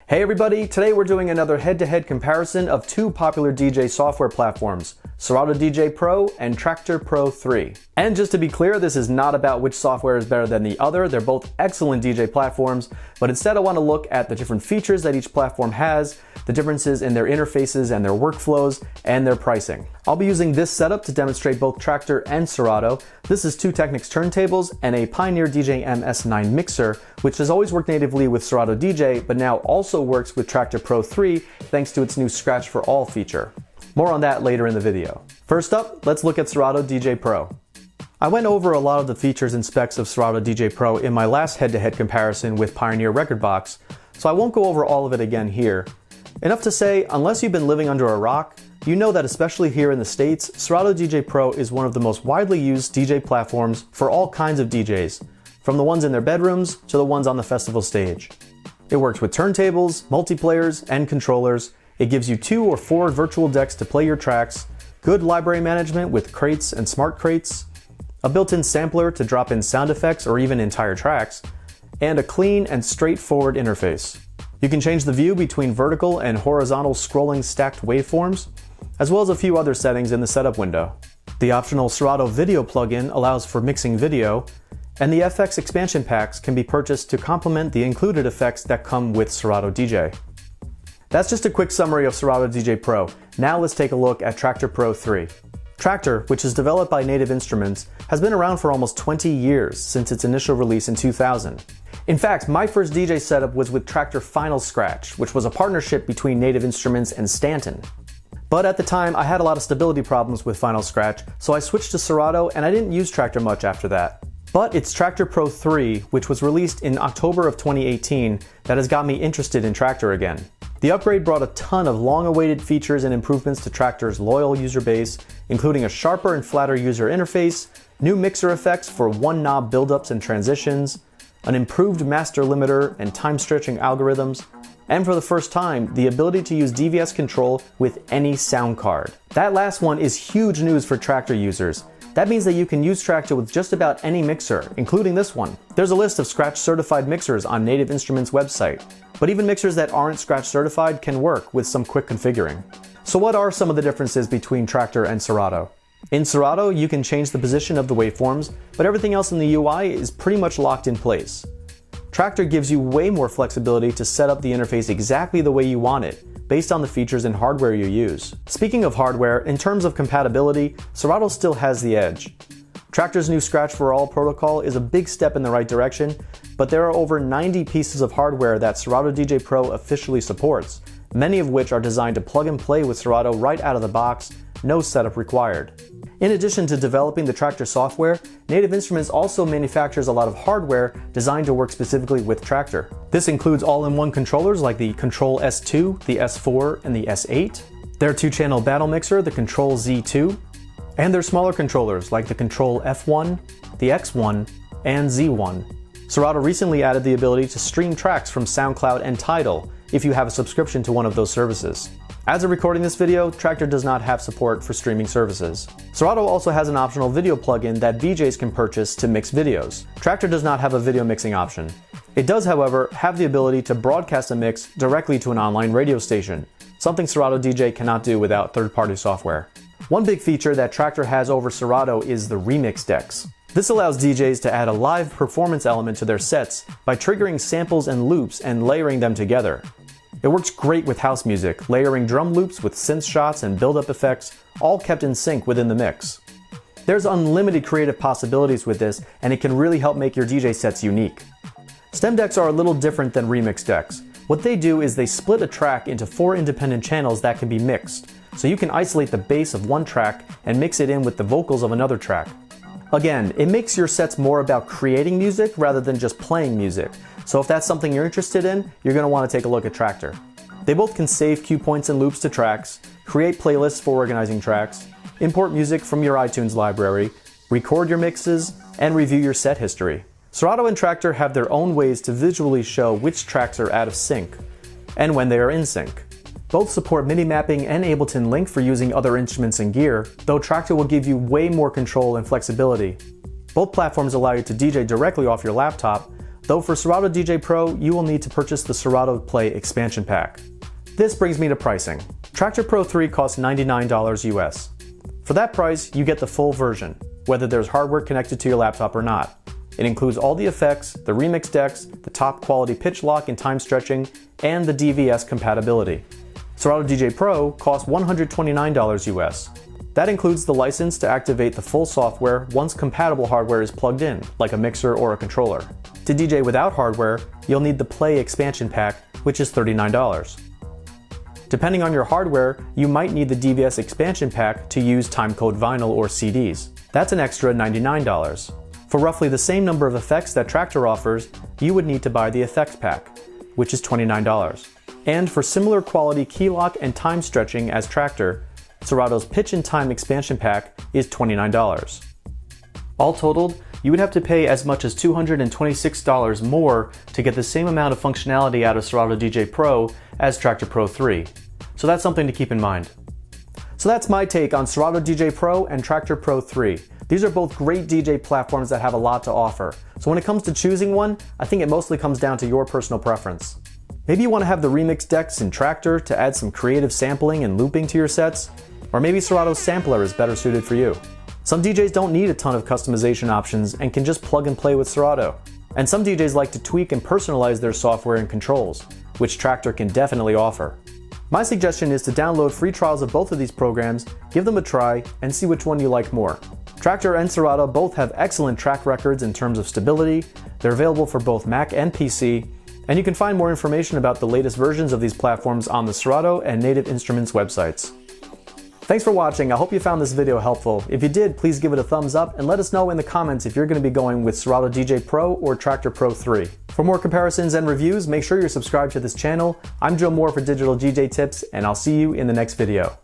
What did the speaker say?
Hey everybody, today we're doing another head-to-head comparison of two popular DJ software platforms, Serato DJ Pro and Traktor Pro 3. And just to be clear, this is not about which software is better than the other. They're both excellent DJ platforms, but instead I want to look at the different features that each platform has, the differences in their interfaces and their workflows, and their pricing. I'll be using this setup to demonstrate both Traktor and Serato. This is two Technics turntables and a Pioneer DJing MS9 mixer, which has always worked natively with Serato DJ, but now also works with Traktor Pro 3 thanks to its new Scratch for All feature. More on that later in the video. First up, let's look at Serato DJ Pro. I went over a lot of the features and specs of Serato DJ Pro in my last head-to-head comparison with Pioneer Rekordbox, so I won't go over all of it again here. Enough to say, unless you've been living under a rock, you know that especially here in the States, Serato DJ Pro is one of the most widely used DJ platforms for all kinds of DJs, from the ones in their bedrooms to the ones on the festival stage. It works with turntables, multiplayers, and controllers. It gives you 2 or 4 virtual decks to play your tracks, good library management with crates and smart crates, a built-in sampler to drop in sound effects or even entire tracks, and a clean and straightforward interface. You can change the view between vertical and horizontal scrolling stacked waveforms, as well as a few other settings in the setup window. The optional Serato video plugin allows for mixing video, and the FX expansion packs can be purchased to complement the included effects that come with Serato DJ. That's just a quick summary of Serato DJ Pro. Now let's take a look at Traktor Pro 3. Traktor, which is developed by Native Instruments, has been around for almost 20 years since its initial release in 2000. In fact, my first DJ setup was with Traktor Final Scratch, which was a partnership between Native Instruments and Stanton. But at the time, I had a lot of stability problems with Final Scratch, so I switched to Serato and I didn't use Traktor much after that. But it's Traktor Pro 3, which was released in October of 2018, that has got me interested in Traktor again. The upgrade brought a ton of long-awaited features and improvements to Traktor's loyal user base, including a sharper and flatter user interface, new mixer effects for one-knob buildups and transitions, an improved master limiter and time-stretching algorithms, and for the first time, the ability to use DVS control with any sound card. That last one is huge news for Traktor users. That means that you can use Traktor with just about any mixer, including this one. There's a list of Scratch certified mixers on Native Instruments' website, but even mixers that aren't Scratch certified can work with some quick configuring. So what are some of the differences between Traktor and Serato? In Serato, you can change the position of the waveforms, but everything else in the UI is pretty much locked in place. Traktor gives you way more flexibility to set up the interface exactly the way you want it, based on the features and hardware you use. Speaking of hardware, in terms of compatibility, Serato still has the edge. Traktor's new Scratch for All protocol is a big step in the right direction, but there are over 90 pieces of hardware that Serato DJ Pro officially supports, many of which are designed to plug and play with Serato right out of the box, no setup required. In addition to developing the Traktor software, Native Instruments also manufactures a lot of hardware designed to work specifically with Traktor. This includes all-in-one controllers like the Control S2, the S4, and the S8, their 2-channel battle mixer, the Control Z2, and their smaller controllers like the Control F1, the X1, and Z1. Serato recently added the ability to stream tracks from SoundCloud and Tidal if you have a subscription to one of those services. As of recording this video, Traktor does not have support for streaming services. Serato also has an optional video plugin that DJs can purchase to mix videos. Traktor does not have a video mixing option. It does, however, have the ability to broadcast a mix directly to an online radio station, something Serato DJ cannot do without third-party software. One big feature that Traktor has over Serato is the remix decks. This allows DJs to add a live performance element to their sets by triggering samples and loops and layering them together. It works great with house music, layering drum loops with synth shots and build-up effects, all kept in sync within the mix. There's unlimited creative possibilities with this, and it can really help make your DJ sets unique. Stem decks are a little different than remix decks. What they do is they split a track into 4 independent channels that can be mixed, so you can isolate the bass of one track and mix it in with the vocals of another track. Again, it makes your sets more about creating music rather than just playing music, so if that's something you're interested in, you're going to want to take a look at Traktor. They both can save cue points and loops to tracks, create playlists for organizing tracks, import music from your iTunes library, record your mixes, and review your set history. Serato and Traktor have their own ways to visually show which tracks are out of sync, and when they are in sync. Both support MIDI mapping and Ableton Link for using other instruments and gear, though Traktor will give you way more control and flexibility. Both platforms allow you to DJ directly off your laptop, though for Serato DJ Pro, you will need to purchase the Serato Play expansion pack. This brings me to pricing. Traktor Pro 3 costs $99 US. For that price, you get the full version, whether there's hardware connected to your laptop or not. It includes all the effects, the remix decks, the top quality pitch lock and time stretching, and the DVS compatibility. Serato DJ Pro costs $129 US. That includes the license to activate the full software once compatible hardware is plugged in, like a mixer or a controller. To DJ without hardware, you'll need the Play expansion pack, which is $39. Depending on your hardware, you might need the DVS expansion pack to use timecode vinyl or CDs. That's an extra $99. For roughly the same number of effects that Traktor offers, you would need to buy the effects pack, which is $29. And for similar quality key lock and time stretching as Traktor, Serato's Pitch and Time expansion pack is $29. All totaled, you would have to pay as much as $226 more to get the same amount of functionality out of Serato DJ Pro as Traktor Pro 3. So that's something to keep in mind. So that's my take on Serato DJ Pro and Traktor Pro 3. These are both great DJ platforms that have a lot to offer. So when it comes to choosing one, I think it mostly comes down to your personal preference. Maybe you want to have the remix decks in Traktor to add some creative sampling and looping to your sets, or maybe Serato's sampler is better suited for you. Some DJs don't need a ton of customization options and can just plug and play with Serato. And some DJs like to tweak and personalize their software and controls, which Traktor can definitely offer. My suggestion is to download free trials of both of these programs, give them a try, and see which one you like more. Traktor and Serato both have excellent track records in terms of stability, they're available for both Mac and PC, and you can find more information about the latest versions of these platforms on the Serato and Native Instruments websites. Thanks for watching. I hope you found this video helpful. If you did, please give it a thumbs up and let us know in the comments if you're going to be going with Serato DJ Pro or Traktor Pro 3. For more comparisons and reviews, make sure you're subscribed to this channel. I'm Joe Moore for Digital DJ Tips, and I'll see you in the next video.